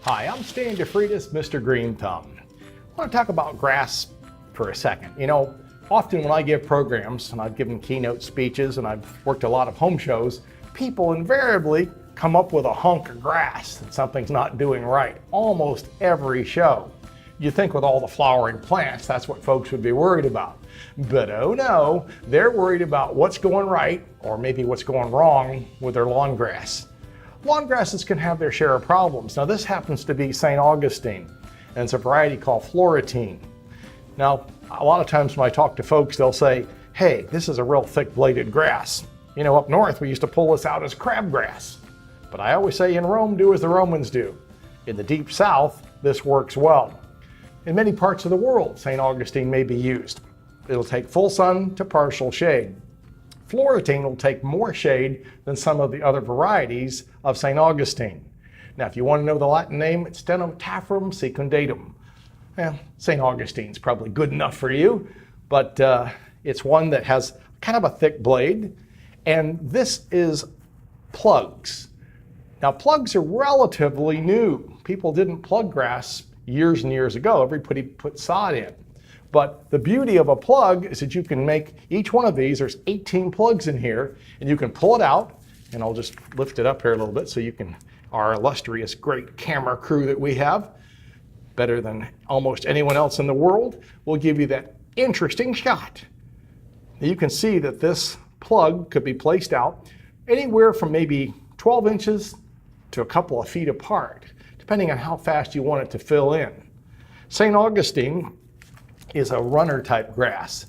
Hi, I'm Stan DeFreitas, Mr. Greenthumb. I want to talk about grass for a second. You know, often when I give programs, and I've given keynote speeches, and I've worked a lot of home shows, people invariably come up with a hunk of grass that something's not doing right, almost every show. You think with all the flowering plants, that's what folks would be worried about. But oh no, they're worried about what's going right, or maybe what's going wrong with their lawn grass. Lawn grasses can have their share of problems. Now this happens to be St. Augustine, and it's a variety called Florentine. Now, a lot of times when I talk to folks, they'll say, hey, this is a real thick-bladed grass. You know, up north, we used to pull this out as crabgrass. But I always say in Rome, do as the Romans do. In the deep south, this works well. In many parts of the world, St. Augustine may be used. It'll take full sun to partial shade. Florentine will take more shade than some of the other varieties of St. Augustine. Now, if you want to know the Latin name, it's Stenotaphyrum secundatum. Well, St. Augustine's probably good enough for you, but it's one that has kind of a thick blade, and this is plugs. Now, plugs are relatively new. People didn't plug grass years and years ago. Everybody put sod in. But the beauty of a plug is that you can make each one of these, there's 18 plugs in here, and you can pull it out, and I'll just lift it up here a little bit so you can, our illustrious great camera crew that we have, better than almost anyone else in the world, will give you that interesting shot. You can see that this plug could be placed out anywhere from maybe 12 inches to a couple of feet apart, depending on how fast you want it to fill in. St. Augustine is a runner type grass.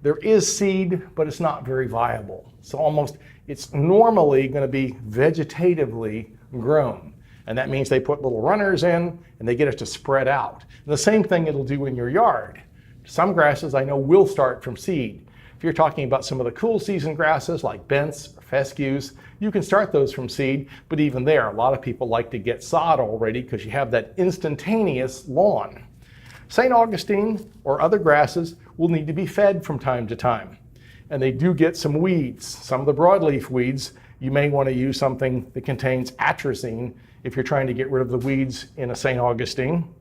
There is seed, but it's not very viable. So it's normally going to be vegetatively grown. And that means they put little runners in and they get it to spread out. And the same thing it'll do in your yard. Some grasses I know will start from seed. If you're talking about some of the cool season grasses like bents or fescues, you can start those from seed, but even there, a lot of people like to get sod already because you have that instantaneous lawn. St. Augustine or other grasses will need to be fed from time to time. And they do get some weeds. Some of the broadleaf weeds, you may want to use something that contains atrazine if you're trying to get rid of the weeds in a St. Augustine.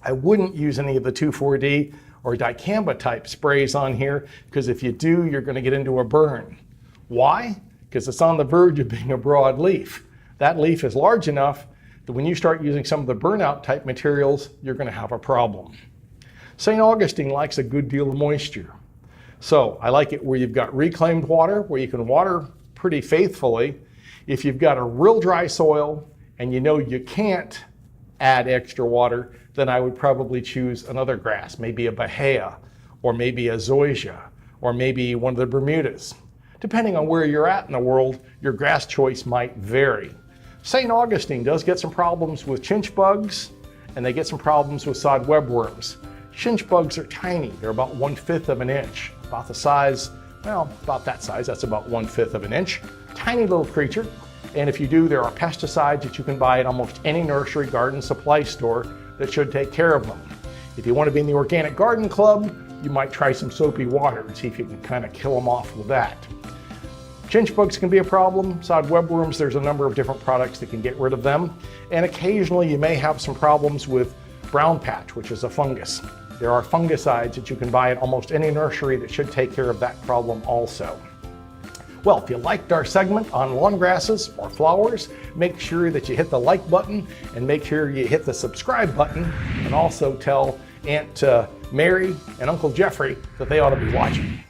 I wouldn't use any of the 2,4-D or dicamba type sprays on here, because if you do, you're going to get into a burn. Why? Because it's on the verge of being a broadleaf. That leaf is large enough that when you start using some of the burnout type materials, you're going to have a problem. St. Augustine likes a good deal of moisture. So I like it where you've got reclaimed water, where you can water pretty faithfully. If you've got a real dry soil and you know you can't add extra water, then I would probably choose another grass, maybe a Bahia, or maybe a Zoysia, or maybe one of the Bermudas. Depending on where you're at in the world, your grass choice might vary. St. Augustine does get some problems with chinch bugs, and they get some problems with sod webworms. Chinch bugs are tiny. They're about 1/5 of an inch, about the size, well, about that size. That's about 1/5 of an inch. Tiny little creature. And if you do, there are pesticides that you can buy at almost any nursery garden supply store that should take care of them. If you want to be in the Organic Garden Club, you might try some soapy water and see if you can kind of kill them off with that. Chinch bugs can be a problem. Sod webworms, there's a number of different products that can get rid of them. And occasionally you may have some problems with brown patch, which is a fungus. There are fungicides that you can buy at almost any nursery that should take care of that problem also. Well, if you liked our segment on lawn grasses or flowers, make sure that you hit the like button and make sure you hit the subscribe button, and also tell Aunt Mary and Uncle Jeffrey that they ought to be watching.